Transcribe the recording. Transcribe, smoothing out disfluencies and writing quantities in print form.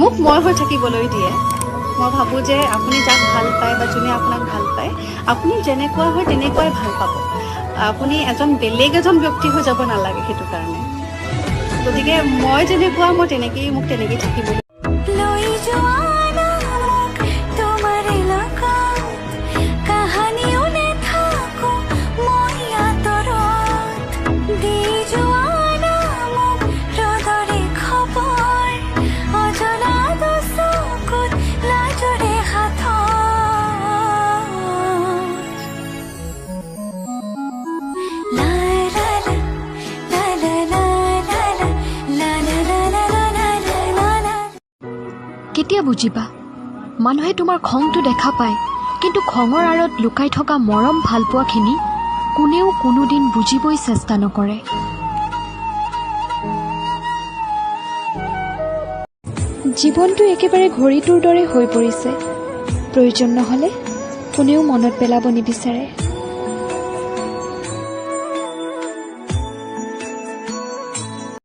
মোক মই হৈ থাকিবলৈ দিয়ে। মই ভাবোঁ যে আপুনি যাক ভাল পায় বা যোনে আপোনাক ভাল পায়, আপুনি যেনেকুৱা হয় তেনেকুৱাই ভাল পাব। আপুনি বেলেগ এজন ব্যক্তি হৈ যাব নালাগে সেইটো কাৰণে। গতিকে মই যেনেকুৱা মই তেনেকেই থাকিবলৈ। কেতিয়া বুজিবা মানুহে তোমাৰ খংটো দেখা পায়, কিন্তু খঙৰ আঁৰত লুকাই থকা মৰম ভালপোৱাখিনি কোনেও কোনোদিন বুজিবই চেষ্টা নকৰে। জীৱনটো একেবাৰে ঘড়ীটোৰ দৰে হৈ পৰিছে। প্ৰয়োজন নহ'লে কোনেও মনত পেলাব নিবিচাৰে।